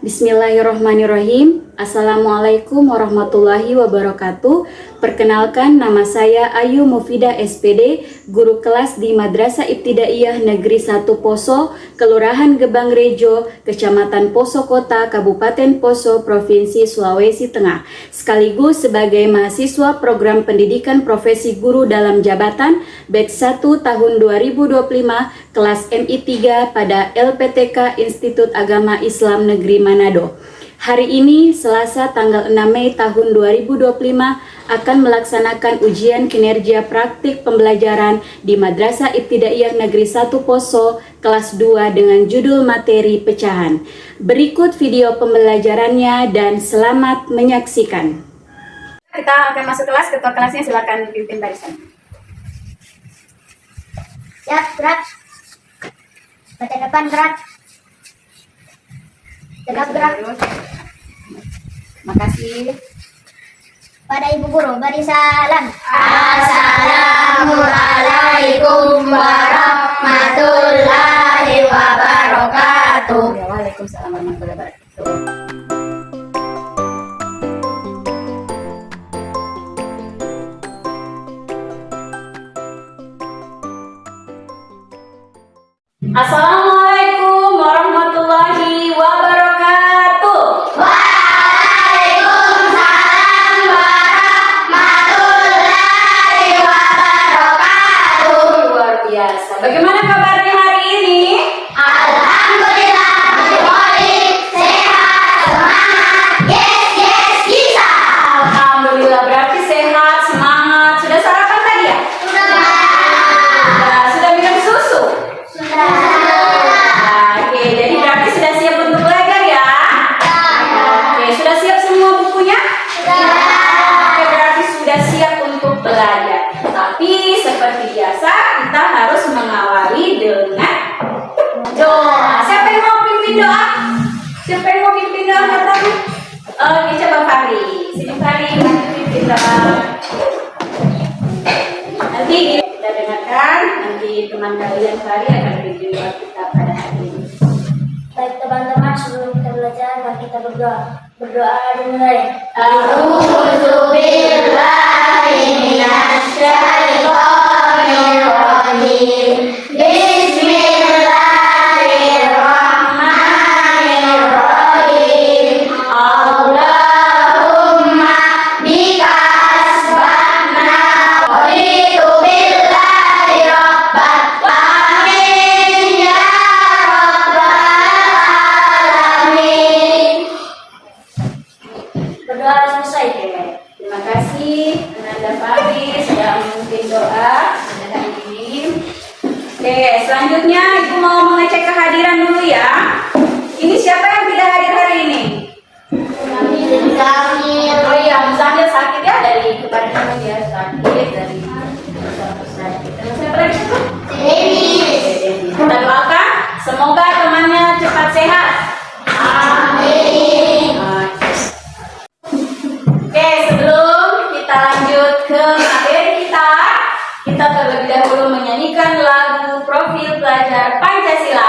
Bismillahirrahmanirrahim. Assalamualaikum warahmatullahi wabarakatuh. Perkenalkan, nama saya Ayu Mufida SPD, guru kelas di Madrasah Ibtidaiyah Negeri 1 Poso, Kelurahan Gebang Rejo, Kecamatan Poso Kota, Kabupaten Poso, Provinsi Sulawesi Tengah. Sekaligus sebagai mahasiswa program pendidikan profesi guru dalam jabatan batch 1 tahun 2025 kelas MI 3 pada LPTK Institut Agama Islam Negeri Manado. Hari ini, Selasa tanggal 6 Mei tahun 2025, akan melaksanakan ujian kinerja praktik pembelajaran di Madrasah Ibtidaiyah Negeri 1 Poso, kelas 2 dengan judul materi pecahan. Berikut video pembelajarannya dan selamat menyaksikan. Kita akan masuk kelas, ketua kelasnya silakan pimpin barisan. Siap, gerak. Baca depan, gerak. Tegak, gerak. Makasih. Pada Ibu Guru, beri salam. Assalamualaikum warahmatullahi wabarakatuh. Waalaikumsalam warahmatullahi wabarakatuh. Assalamualaikum warahmatullahi wabarakatuh. Waalaikumsalam warahmatullahi wabarakatuh. Luar biasa. Bagaimana kabarnya hari ini? Alhamdulillah, baik, sehat, semangat, yes, bisa. Alhamdulillah, berarti sehat, semangat. Sudah sarapan tadi ya? Sudah minum susu? Oke, jadi berarti sudah siap untuk belajar ya? Oke, sudah siap semua bukunya? Oke, berarti sudah siap untuk belajar. Tapi seperti biasa, kita harus mengawali dengan doa. Siapa yang mau pimpin doa? Siapa yang mau pimpin doa katanya? Oke, coba Fahri. Sini Fahri, bantu pimpin doa. Nanti kita dengarkan, nanti teman kalian Fahri akan pimpin doa kita pada hari ini. Baik teman-teman, sebelum kita belajar, mari kita berdoa. Berdoa dimulai. A'udzubillahi minasyaitonirrajim. Bismillahirrahmanirrahim. Allahumma bika asbahna wa raditu billahi rabban wa amin ya rabbal alamin. Berdoa selesai. Terima kasih Ananda Fahri sudah memimpin doa pada hari ini. Oke, selanjutnya Ibu mau mengecek kehadiran dulu ya. Ini siapa yang tidak hadir hari ini? Oh iya, Muzamil sakit ya, dari kemarin dia sakit, dari sakit. Terus siapa lagi? Kita doakan semoga temannya cepat sehat. Amin. Oke, sebelum kita lanjut ke materi kita terlebih dahulu menyanyikan lagu profil pelajar Pancasila.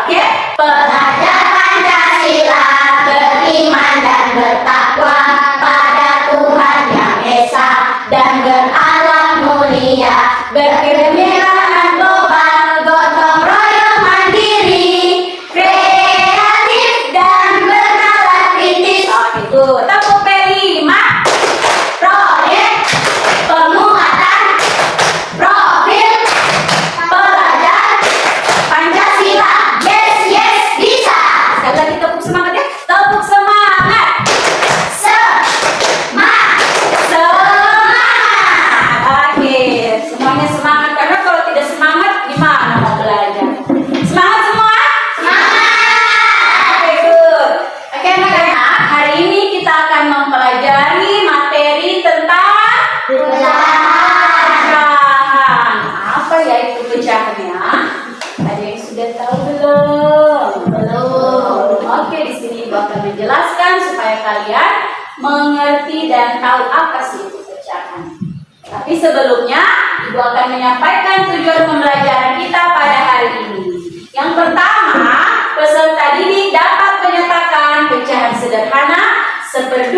Oke? Pelajar Pancasila beriman dan bertakwa pada Tuhan Yang Esa dan berakhlak mulia, berkebudayaan global, gotong royong mandiri, kreatif dan bernalar kritis. Oh, itu. Tepuk P5. Proyek penguatan profil pelajar Pancasila. Yes, bisa. Sekali lagi tepuk semangat ya. Tepuk semangat. Semangat. Oke, semuanya semangat karena kalau tidak semangat gimana mau belajar? Semangat semua? Oke, good. Oke, anak-anak, hari ini kita akan mempelajari materi tentang pecahan. Apa ya itu pecahannya? Ada yang sudah tahu belum? Belum. Oke, di sini Ibu akan menjelaskan supaya kalian mengerti dan tahu apa sih itu pecahan. Tapi sebelumnya, Ibu akan menyampaikan tujuan pembelajaran kita pada hari ini. Yang pertama, peserta didik dapat menyatakan 1/2,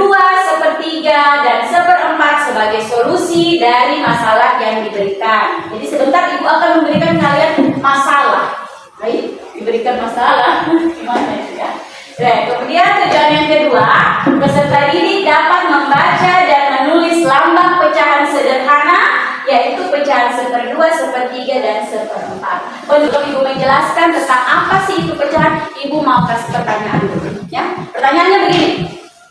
1/3, dan 1/4 sebagai solusi dari masalah yang diberikan. Jadi sebentar Ibu akan memberikan kalian masalah. Baik, diberikan masalah. Gimana ya? Nah, kemudian tujuan yang kedua, peserta didik dapat membaca dan menulis lambang pecahan sederhana, yaitu pecahan 1/2, 1/3, dan 1/4. Untuk Ibu menjelaskan tentang apa sih itu pecahan, Ibu mau kasih pertanyaan dulu. Ya, pertanyaannya begini.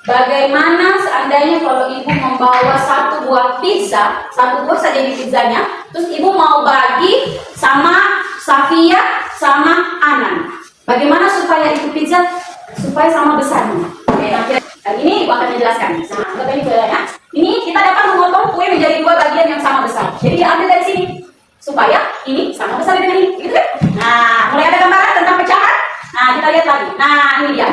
Bagaimana seandainya kalau Ibu membawa satu buah pizza, satu buah saja di pizzanya, terus Ibu mau bagi sama Safia sama Anan. Bagaimana supaya itu pizza supaya sama besarnya? Oke, nanti ini Ibu akan menjelaskan. Nah, anggap ini ya. Ini kita dapat memotong kue menjadi 2 bagian yang sama besar. Jadi diambil dari sini supaya ini sama besar dengan ini, gitu kan? Nah, mulai ada gambaran tentang pecahan. Nah, kita lihat lagi. Nah, ini dia.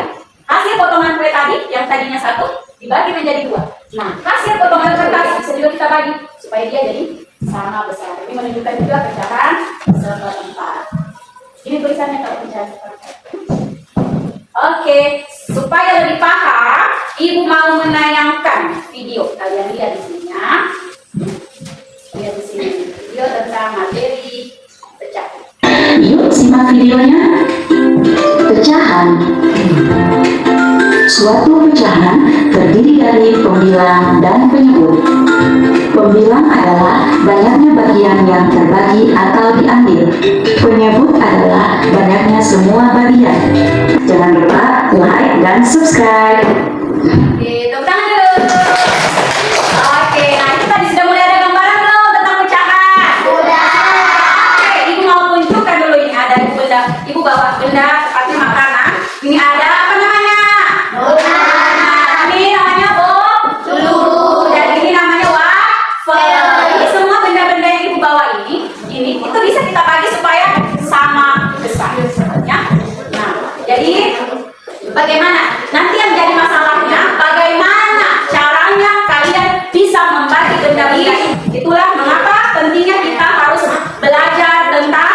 Hasil potongan kue tadi yang tadinya 1 dibagi menjadi 2. Nah, hasil potongan kue tadi bisa juga kita bagi supaya dia jadi sama besar. Ini menunjukkan juga pecahan 1/4. Ini tulisannya kalau pecahan 1/4. Oke, supaya lebih paham, Ibu mau menayangkan video. Kalian lihat di sini ya. Lihat di sini video tentang materi pecahan. Yuk simak videonya. Pecahan. Suatu pecahan terdiri dari pembilang dan penyebut. Pembilang adalah banyaknya bagian yang terbagi atau diambil. Penyebut adalah banyaknya semua bagian. Jangan lupa like dan subscribe. Oke, tepuk tangan dulu. Oke, nah itu tadi sudah mulai ada gambaran belum tentang pecahan? Sudah. Oke, Ibu mau tunjukkan dulu ini ada benda. Ibu bawa benda, tepatnya makanan. Ini ada apa namanya? Nah, ini namanya bolu. Dan ini namanya waffle. Ini semua benda-benda yang Ibu bawa ini itu bisa kita bagi supaya sama besar. Ya. Nah, jadi bagaimana? Nanti yang jadi masalahnya, bagaimana caranya kalian bisa membagi benda-benda ini. Itulah mengapa pentingnya kita harus belajar tentang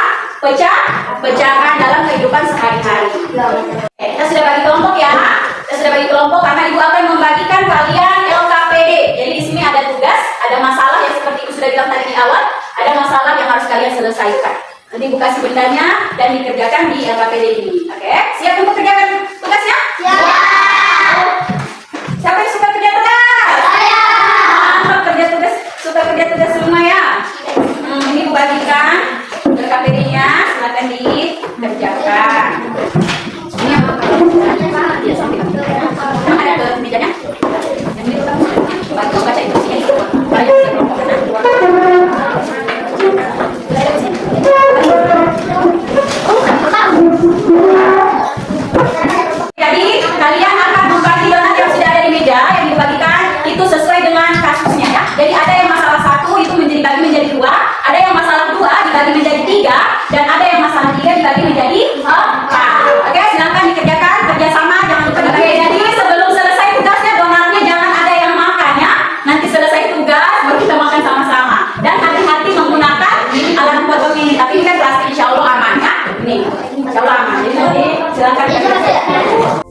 pecahan dalam kehidupan sehari-hari. Kita sudah bagi kelompok ya. Kita sudah bagi kelompok karena Ibu akan membagikan kalian LKPD. Jadi di sini ada tugas, ada masalah yang seperti Ibu sudah bilang tadi di awal, ada masalah yang harus kalian selesaikan. Nanti Ibu kasih bendanya dan dikerjakan di LKPD ini. Oke? Siap untuk kerjakan tugasnya? Ya. Siapa yang suka kerja tugas? Saya. Mantap, kerja tugas, suka kerja tugas semua ya. Ini Ibu bagikan LKPD-nya, silakan dikerjakan. Ini yang ya, sampai ada ke mejanya. Yang ini baca itu sih. Jadi kalian akan membagi donat yang sudah ada di meja yang dibagikan itu sesuai dengan kasusnya ya. Jadi ada yang masalah 1 itu dibagi menjadi 2, ada yang masalah 2 dibagi menjadi 3, dan ada yang masalah 3 dibagi menjadi 4. Oke, silakan dikerjakan kerjasama, jangan lupa dibagi. Jadi sebelum selesai tugasnya donatnya jangan ada yang makan ya. Nanti selesai tugas baru kita makan sama-sama. Dan hati-hati menggunakan alat potong ini. Tapi ini kan plastik, insya Allah aman ya. Ini, insya Allah aman. Jadi nanti silakan dikerjakan.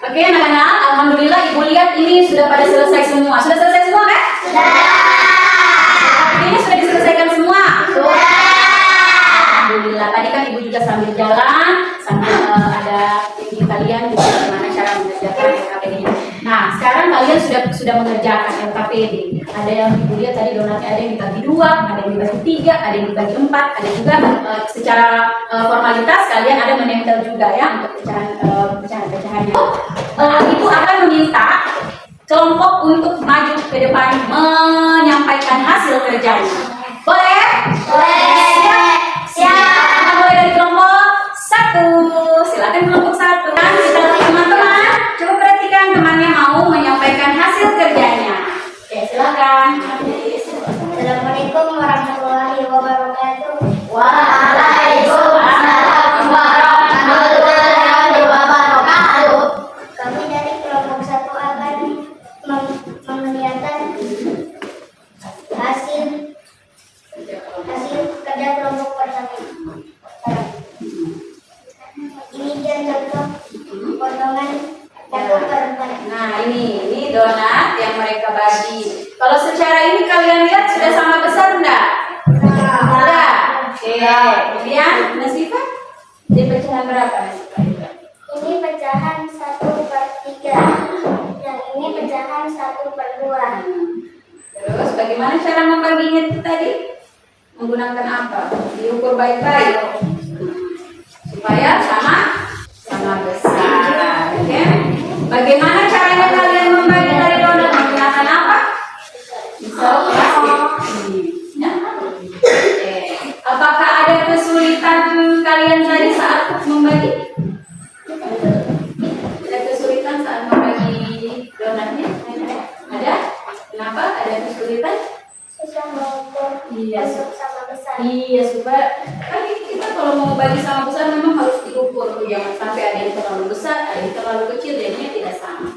Oke anak-anak, alhamdulillah Ibu lihat ini sudah pada selesai semua. Sudah selesai semua kan? Sudah. Ini sudah diselesaikan semua? Sudah. Alhamdulillah. Tadi kan Ibu juga sambil jalan, sambil ada ini kalian juga bagaimana cara mengerjakan LKPD. Nah, sekarang kalian sudah mengerjakan LKPD. Ada yang Ibu lihat tadi donatnya ada yang dibagi 2, ada yang dibagi 3, ada yang dibagi 4, ada juga secara formalitas kalian ada menempel juga ya untuk pecahan-pecahannya. Ibu akan meminta kelompok untuk maju ke depan menyampaikan hasil kerjanya. Boleh? Boleh. Siap. Kita mulai dari kelompok 1. Silakan kelompok 1. Kita lihat teman-teman. Coba perhatikan temannya mau menyampaikan hasil kerjanya. Oke, silakan. Assalamualaikum warahmatullahi wabarakatuh. Waalaikumsalam warahmatullahi wabarakatuh. Kami dari kelompok 1 akan mengerjakan hasil kerja kelompok pertama. Ini dia contoh potongan potongan perempuan. Nah, ini donat yang mereka bagi. Kalau secara ini kalian lihat sudah sama besar enggak? Sudah. Oke. Kemudian Nasifah, di pecahan berapa Nasifah? Ini pecahan 1/3. Yang ini pecahan 1/2. Terus bagaimana cara membaginya itu tadi? Menggunakan apa? Diukur baik-baik supaya sama besar. Oke? Bagaimana caranya kalian membagi dari donat? Menggunakan apa? Pisau plastik. Ya? Oke. Apakah ada kesulitan kalian tadi saat membagi? Ada kesulitan saat membagi donatnya? Ada? Kenapa ada kesulitan? Susah mengukur Iya. untuk sama besar. Iya, supaya kan kita kalau mau bagi sama besar memang harus diukur tuh, jangan sampai ada yang terlalu besar, ada yang terlalu kecil, jadinya tidak sama.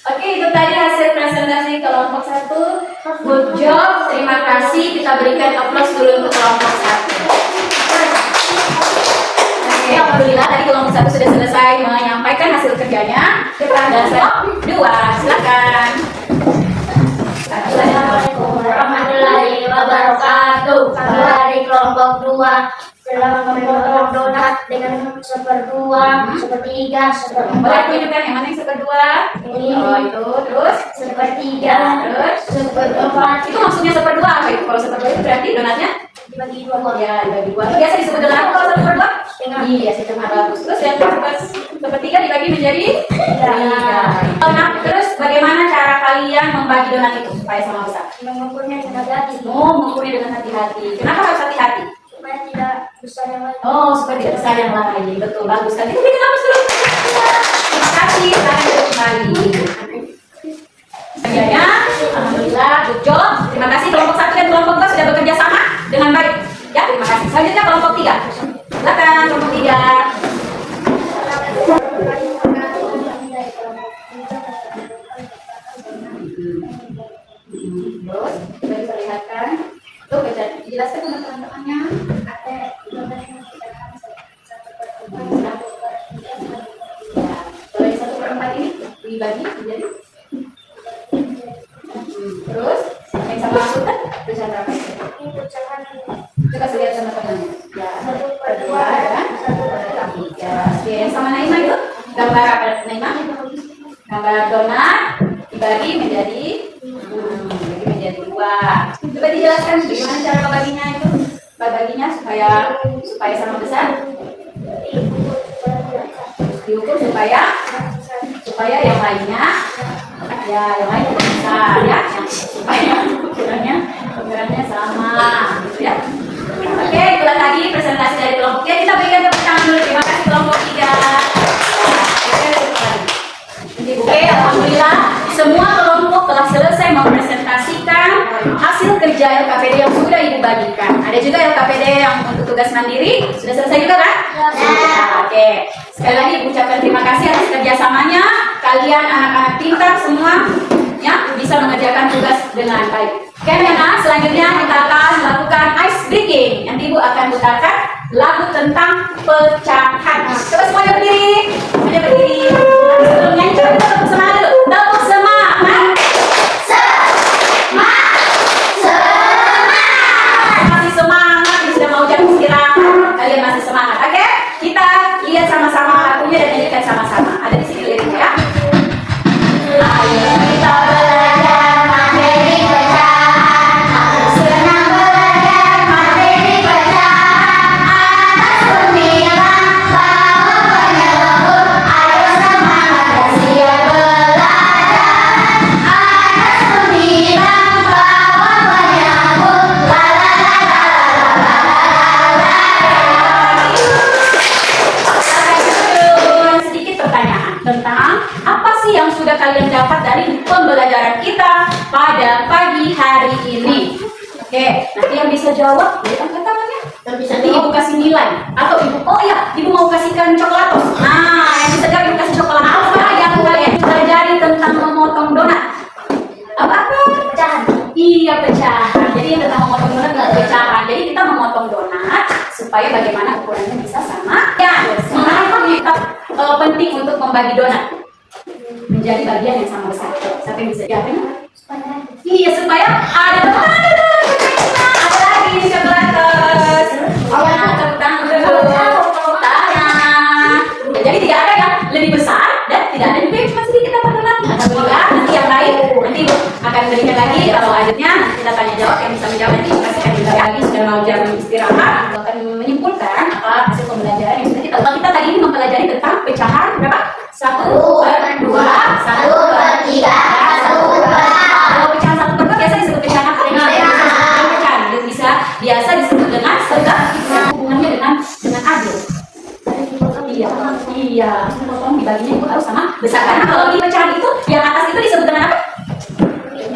Oke, itu tadi hasil presentasi kelompok 1. Good job, terima kasih. Kita berikan aplaus dulu untuk kelompok 1. Oke, alhamdulillah tadi kelompok 1 sudah selesai menyampaikan hasil kerjanya. Kita ada kelompok 2, silakan. Assalamualaikum warahmatullahi wabarakatuh. Kami dari kelompok 2 telah memotong donat dengan 1/2, 1/3, Boleh 1/4. tunjukkan yang mana yang seperdua? Ini. Oh, itu terus 1/3, terus 1/4. itu maksudnya seperdua apa itu? Kalau seperdua itu berarti donatnya Dibagi 2. ya dibagi dua. Biasa disebut donat apa kalau seperdua? Setengah. Iya, setengah bagus. Terus yang sepertiga dibagi menjadi 3. Nah, terus bagaimana cara kalian membagi donat itu supaya sama besar? Mengukurnya dengan hati Mengukurnya dengan hati-hati. Kenapa harus hati-hati? supaya tidak besar yang lain. Oh, supaya tidak besar yang lain. Betul, bagus kan? Kita bikin apa dulu? Terima kasih. Silakan duduk kembali. Akhirnya, alhamdulillah, good job. Terima kasih kelompok 1 dan kelompok 2 sudah bekerja sama dengan baik. Ya, terima kasih. Selanjutnya kelompok 3. Silakan kelompok 3. Terus, kita bisa lihatkan. Tuh, baca, jelaskan sama teman-temannya. Ya, kalau yang 1/4 ini dibagi menjadi. Terus, yang sama sultan, pecahan berapa? Ini pecahan Kita kasih lihat sama temannya. Ya, 1/2 dan 1/3. Oke, yang sama Naima itu gambar apa Naima? Gambar donat dibagi menjadi 2. Coba dijelaskan bagaimana cara membaginya itu? Baginya supaya sama besar. Diukur supaya yang lainnya yang lain lebih besar ya, supaya ukurannya sama gitu ya. Oke, itulah tadi presentasi dari kelompok 3. Kita berikan tepuk tangan dulu. Terima kasih kelompok 3. Oke, alhamdulillah semua kelompok telah selesai mempresentasikan hasil kerja LKPD yang sudah Ibu bagikan. Ada juga LKPD yang untuk tugas mandiri. Sudah selesai juga kan? Oke. Sekali lagi Ibu ucapkan terima kasih atas kerjasamanya. Kalian anak-anak pintar semua ya bisa mengerjakan tugas dengan baik. Oke, Nana, selanjutnya kita akan melakukan ice breaking. Nanti Ibu akan putarkan lagu tentang pecahan. Coba semuanya berdiri. Semuanya berdiri. Sebelum nyanyi coba kita tepuk semangat dulu. Tepuk semangat. Masih semangat, ini sudah mau jam istirahat. Kalian masih semangat, oke? Kita lihat sama-sama lagunya dan nyanyikan sama-sama. Ada di sini liriknya ya. Ayo kita belajar materi pecahan. Senang belajar materi pecahan. Atas 9 tahun penyelenggur. Ayo semangat pada pagi hari ini? Oke, nanti yang bisa jawab, boleh angkat tangannya. Nanti ibu kasih nilai. Atau ibu, oh ya, ibu mau kasihkan coklatos. Nah, yang bisa jawab ibu kasih coklat. Apa yang kalian pelajari tentang memotong donat? Apa? Pecahan. Iya, pecahan. Jadi yang tentang memotong donat adalah pecahan. Jadi kita memotong donat supaya bagaimana ukurannya bisa sama. Ya, kenapa kita penting untuk membagi donat menjadi bagian yang sama besar? Siapa yang bisa jawab? Iya, supaya ada lagi coklatos. Ya, tepuk tangan dulu. Tangan. Jadi tidak ada yang lebih besar dan tidak ada juga yang cuma sedikit apa donat. Alhamdulillah, nanti yang lain nanti Ibu akan berikan lagi kalau lanjutnya kita tanya jawab yang bisa menjawab nanti kasihkan juga lagi sudah mau jam istirahat akan menyimpulkan apa hasil pembelajaran yang sudah kita lakukan. Kita tadi ini mempelajari tentang pecahan berapa? 1/2, 1/3, 1/4. Kalau pecahan 1/4 biasa disebut pecahan apa? Pecahan bisa biasa disebut dengan segak hubungannya dengan adil. Iya, potong dibaginya itu harus sama besar karena kalau di pecahan itu yang atas itu disebut dengan apa?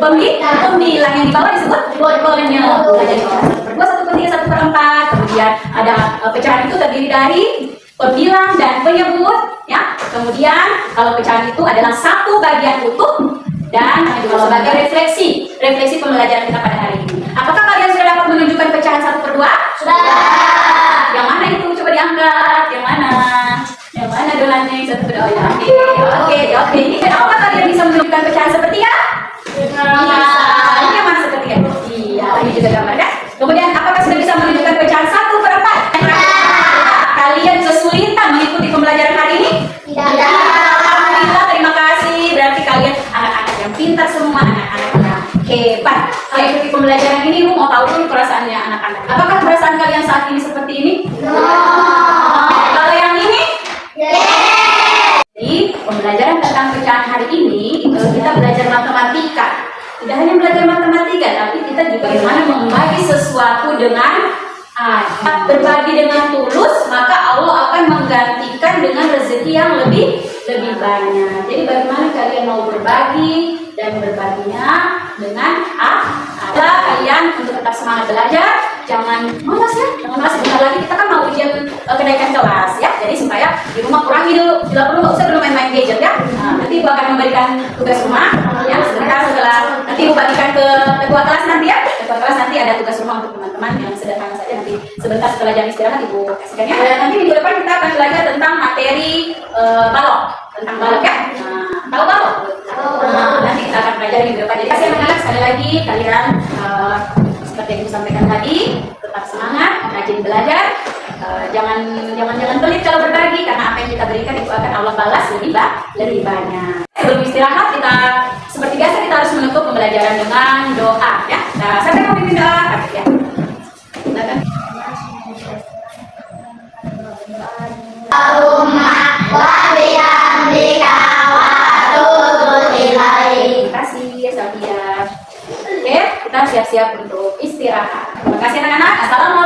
Pembilang, yang di bawah disebut penyebut. Jadi 1/2, 1/3, 1/4. Kemudian ada pecahan itu terdiri dari pembilang dan penyebut, ya. Kemudian kalau pecahan itu adalah satu bagian utuh dan kalau bagian refleksi pembelajaran kita pada hari ini. Apakah kalian sudah dapat menunjukkan pecahan 1/2? Sudah. Yang mana itu? Coba diangkat. Yang mana? Yang mana donatnya yang 1/2? Oh, ya. Oke. Ini kenapa kalian bisa menunjukkan pecahan sepertiga? Bisa. Ini yang mana sepertiga? Iya, ini juga gambarnya. Kemudian apakah sudah bisa menunjukkan pecahan 1/4? Kalian kesulitan mengikuti pembelajaran hari ini? Tidak. Alhamdulillah, terima kasih. Berarti kalian anak-anak yang pintar semua, anak-anak yang hebat. Kalau ikuti pembelajaran ini, Ibu mau tahu dulu perasaannya anak-anak. Apakah perasaan kalian saat ini seperti ini? Kalau yang ini? Jadi pembelajaran tentang pecahan hari ini itu kita belajar matematika. Tidak hanya belajar matematika, tapi kita juga bagaimana membagi sesuatu dengan berbagi dengan tulus, maka Allah akan menggantikan dengan rezeki yang lebih banyak. Jadi bagaimana kalian mau berbagi dan berbaginya dengan ada kalian untuk tetap semangat belajar, jangan malas ya, sebentar lagi kita kan mau ujian kenaikan kelas ya. Jadi supaya di rumah kurangi dulu, bila perlu nggak usah dulu main-main gadget ya. Nanti Ibu akan memberikan tugas rumah ya sebentar setelah nanti Ibu bagikan ke ketua kelas nanti ya. Ketua kelas nanti ada tugas rumah untuk teman-teman yang sederhana saja, nanti sebentar setelah jam istirahat Ibu kasihkan ya. Dan nanti minggu depan kita akan belajar tentang materi balok, tentang balok ya. Tahu balok? Nanti kita akan belajar minggu depan. Jadi kasih anak-anak sekali lagi kalian seperti yang disampaikan tadi, tetap semangat, rajin belajar, jangan pelit kalau berbagi karena apa yang kita berikan itu akan Allah balas lebih banyak. Sebelum istirahat kita seperti biasa kita harus menutup pembelajaran dengan doa ya. Nah, siapa yang mau pimpin doa? Ya. Silakan. Allahumma wa bihamdika wa atubu ilaik. Terima kasih Safia. Oke, kita siap-siap untuk istirahat. Terima kasih anak-anak. Assalamualaikum.